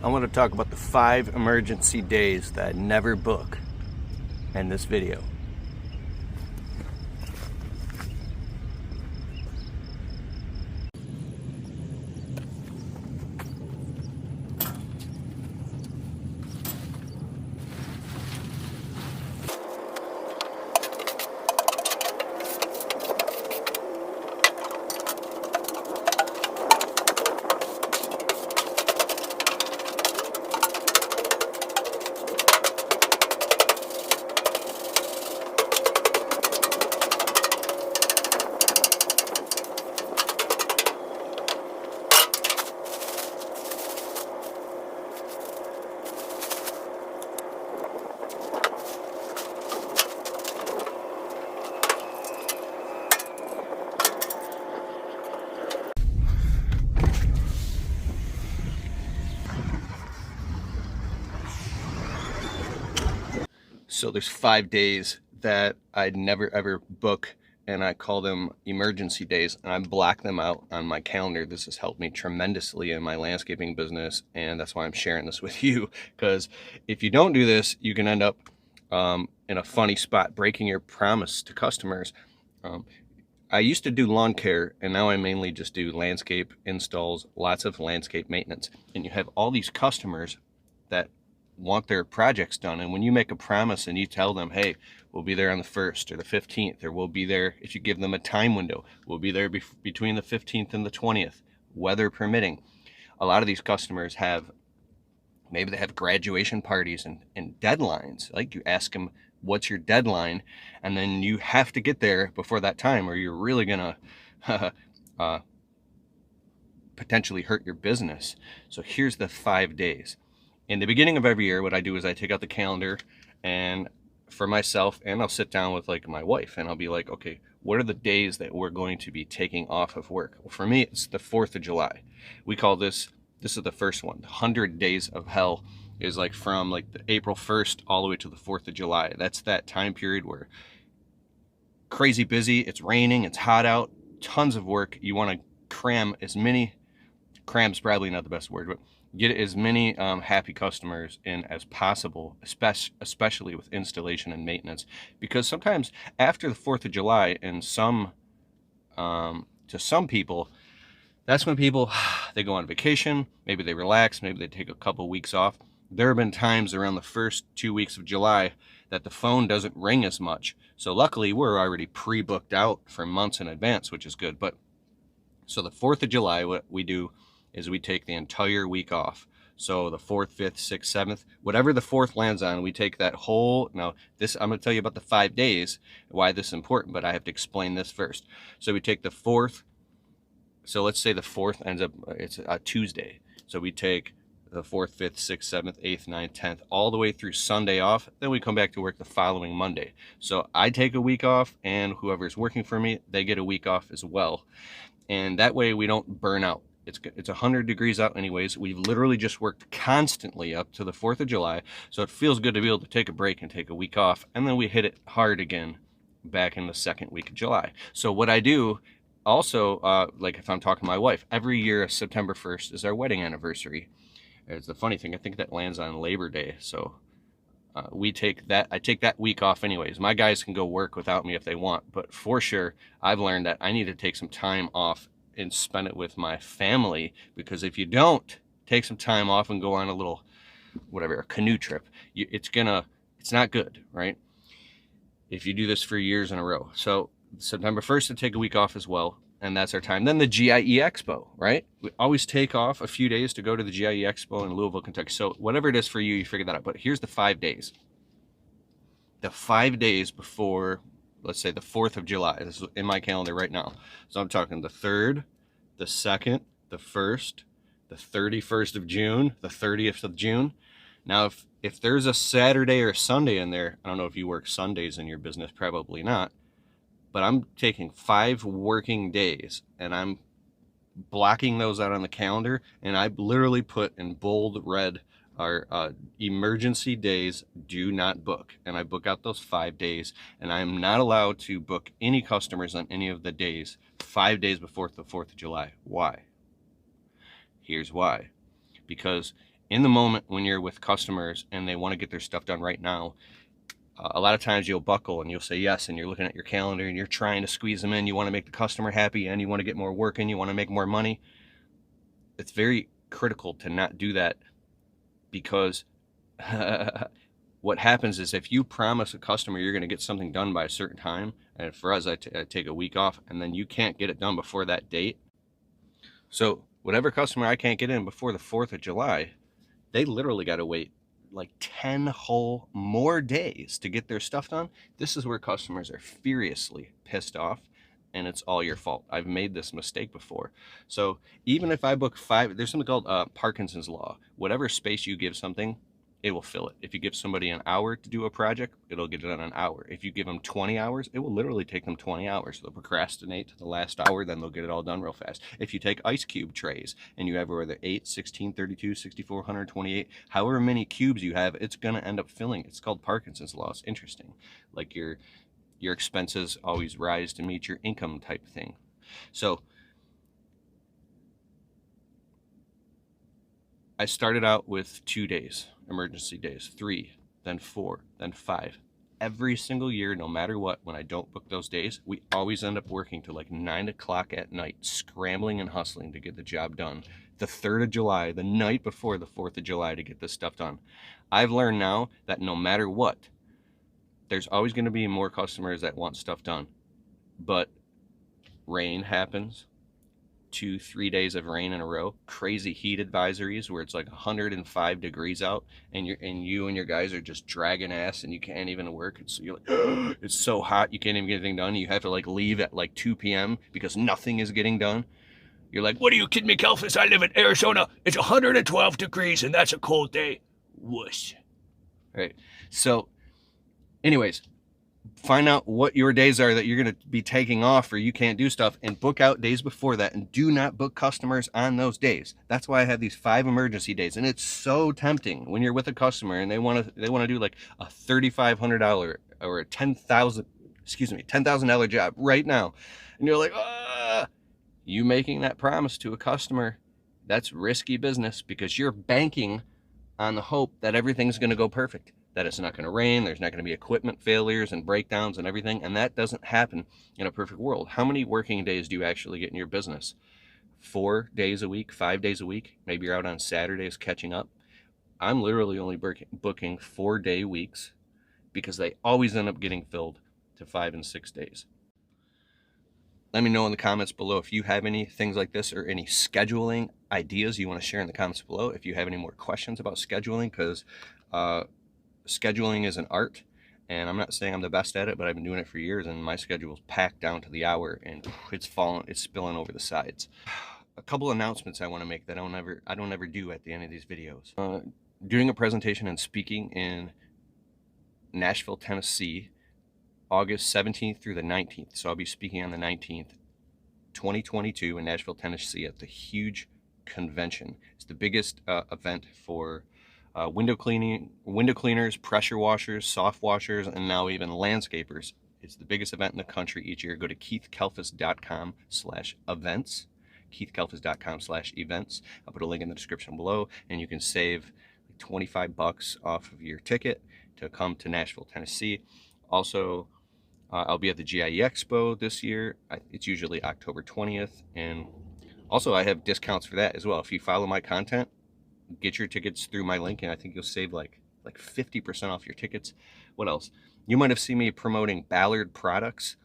I want to talk about the 5 emergency days that I never book in this video. So there's 5 days that I'd never ever book, and I call them emergency days, and I block them out on my calendar. This has helped me tremendously in my landscaping business, and that's why I'm sharing this with you, because if you don't do this, you can end up in a funny spot, breaking your promise to customers. I used to do lawn care, and now I mainly just do landscape installs, lots of landscape maintenance, and you have all these customers that want their projects done, and when you make a promise and you tell them, hey, we'll be there on the 1st or the 15th, or we'll be there, if you give them a time window, we'll be there between the 15th and the 20th, weather permitting. A lot of these customers have, maybe they have graduation parties and deadlines. Like, you ask them, what's your deadline? And then you have to get there before that time, or you're really gonna potentially hurt your business. So here's the 5 days. In the beginning of every year, what I do is I take out the calendar and for myself, and I'll sit down with like my wife, and I'll be like, okay, what are the days that we're going to be taking off of work? Well, for me, it's the 4th of July. We call this is the first one. 100 days of hell is like from like the April 1st all the way to the 4th of July. That's that time period where crazy busy, it's raining, it's hot out, tons of work. You want to cram's probably not the best word, but get as many happy customers in as possible, especially with installation and maintenance, because sometimes after the 4th of July, and to some people, that's when people, they go on vacation, maybe they relax, maybe they take a couple weeks off. There have been times around the first 2 weeks of July that the phone doesn't ring as much. So luckily we're already pre-booked out for months in advance, which is good. But so the 4th of July, what we do is we take the entire week off. So the 4th, 5th, 6th, 7th, whatever the 4th lands on, we take that whole, now this, I'm gonna tell you about the 5 days, why this is important, but I have to explain this first. So we take the 4th, so let's say the 4th ends up, it's a Tuesday. So we take the 4th, 5th, 6th, 7th, 8th, 9th, 10th, all the way through Sunday off. Then we come back to work the following Monday. So I take a week off, and whoever's working for me, they get a week off as well. And that way we don't burn out. It's 100 degrees out anyways. We've literally just worked constantly up to the 4th of July. So it feels good to be able to take a break and take a week off. And then we hit it hard again back in the 2nd week of July. So what I do also, like if I'm talking to my wife, every year September 1st is our wedding anniversary. It's the funny thing, I think that lands on Labor Day. So I take that week off anyways. My guys can go work without me if they want, but for sure, I've learned that I need to take some time off and spend it with my family, because if you don't take some time off and go on a little, whatever, a canoe trip, it's not good, right? If you do this for years in a row. So September 1st, to take a week off as well, and that's our time. Then the GIE Expo, right? We always take off a few days to go to the GIE Expo in Louisville, Kentucky. So whatever it is for you, you figure that out. But here's the 5 days. The 5 days before, let's say the 4th of July. This is in my calendar right now. So I'm talking the 3rd, the 2nd, the 1st, the 31st of June, the 30th of June. Now, if there's a Saturday or a Sunday in there, I don't know if you work Sundays in your business, probably not, but I'm taking 5 working days and I'm blocking those out on the calendar, and I literally put in bold red our emergency days, do not book. And I book out those 5 days, and I'm not allowed to book any customers on any of the days 5 days before the 4th of July. Why? Here's why. Because in the moment when you're with customers and they want to get their stuff done right now, a lot of times you'll buckle and you'll say yes, and you're looking at your calendar and you're trying to squeeze them in. You want to make the customer happy and you want to get more work in, you want to make more money. It's very critical to not do that, because what happens is if you promise a customer you're going to get something done by a certain time, and for us, I take a week off, and then you can't get it done before that date. So whatever customer I can't get in before the 4th of July, they literally got to wait like 10 whole more days to get their stuff done. This is where customers are furiously pissed off, and it's all your fault. I've made this mistake before. So even if I book 5, there's something called Parkinson's law. Whatever space you give something, it will fill it. If you give somebody an hour to do a project, it'll get it done in an hour. If you give them 20 hours, it will literally take them 20 hours. They'll procrastinate to the last hour, then they'll get it all done real fast. If you take ice cube trays and you have whether 8, 16, 32, 64, 128, however many cubes you have, it's going to end up filling. It's called Parkinson's law. It's interesting. Like your expenses always rise to meet your income type thing. So I started out with 2 days, emergency days, 3, then 4, then 5. Every single year, no matter what, when I don't book those days, we always end up working till like 9 o'clock at night, scrambling and hustling to get the job done. The 3rd of July, the night before the 4th of July, to get this stuff done. I've learned now that no matter what, there's always going to be more customers that want stuff done. But rain happens. 2-3 days of rain in a row, crazy heat advisories where it's like 105 degrees out, and you and your guys are just dragging ass and you can't even work. So you're like, it's so hot you can't even get anything done. You have to like leave at like 2 p.m. because nothing is getting done. You're like, what are you kidding me, Kalfas? I live in Arizona. It's 112 degrees and that's a cold day. Whoosh. Right. So anyways, find out what your days are that you're going to be taking off or you can't do stuff, and book out days before that, and do not book customers on those days. That's why I have these 5 emergency days, and it's so tempting when you're with a customer and they want to do like a $3,500 or a $10,000 job right now, and you're like, you making that promise to a customer, that's risky business, because you're banking on the hope that everything's going to go perfect, that it's not going to rain, there's not going to be equipment failures and breakdowns and everything, and that doesn't happen in a perfect world. How many working days do you actually get in your business? 4 days a week, 5 days a week? Maybe you're out on Saturdays catching up. I'm literally only booking 4-day weeks, because they always end up getting filled to 5 and 6 days. Let me know in the comments below if you have any things like this, or any scheduling ideas you want to share in the comments below. If you have any more questions about scheduling, because scheduling is an art, and I'm not saying I'm the best at it, but I've been doing it for years, and my schedule's packed down to the hour, and it's spilling over the sides. A couple announcements I want to make that I don't ever do at the end of these videos. Doing a presentation and speaking in Nashville, Tennessee, August 17th through the 19th. So I'll be speaking on the 19th, 2022 in Nashville, Tennessee, at the huge convention. It's the biggest event for window cleaners, pressure washers, soft washers, and now even landscapers. It's the biggest event in the country each year. Go to keithkalfas.com/events, keithkalfas.com/events. I'll put a link in the description below, and you can save $25 off of your ticket to come to Nashville, Tennessee. Also, I'll be at the GIE Expo this year. It's usually October 20th, and also I have discounts for that as well. If you follow my content, get your tickets through my link, and I think you'll save like 50% off your tickets. What else? You might have seen me promoting Ballard products.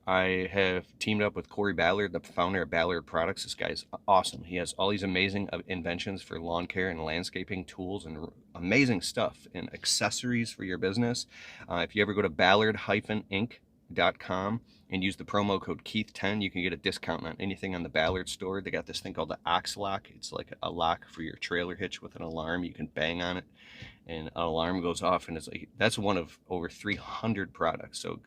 I have teamed up with Corey Ballard, the founder of Ballard Products. This guy's awesome. He has all these amazing inventions for lawn care and landscaping tools and amazing stuff and accessories for your business. If you ever go to ballard-inc.com and use the promo code Keith10, you can get a discount on anything on the Ballard store. They got this thing called the Ox Lock. It's like a lock for your trailer hitch with an alarm. You can bang on it and an alarm goes off, and it's like, that's one of over 300 products. So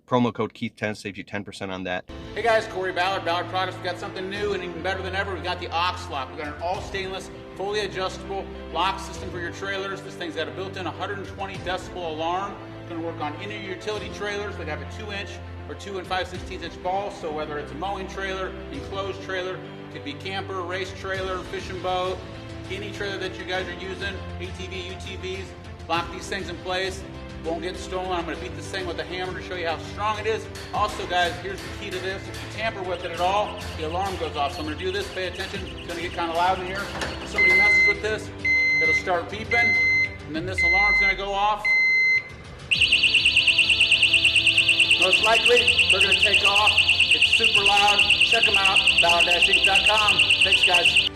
promo code Keith10 saves you 10% on that. Hey guys, Corey Ballard, Ballard Products. We got something new and even better than ever. We got the Ox Lock. We got an all stainless, fully adjustable lock system for your trailers. This thing's got a built-in 120 decibel alarm. It's going to work on any of your utility trailers. We have a 2-inch or 2 5/16 inch ball. So whether it's a mowing trailer, enclosed trailer, could be camper, race trailer, fishing boat, any trailer that you guys are using, ATV, UTVs, lock these things in place. Won't get stolen. I'm going to beat this thing with a hammer to show you how strong it is. Also, guys, here's the key to this. If you tamper with it at all, the alarm goes off. So I'm going to do this. Pay attention. It's going to get kind of loud in here. If somebody messes with this, it'll start beeping, and then this alarm's going to go off. Most likely, they're going to take off. It's super loud. Check them out, valor-inc.com. Thanks, guys.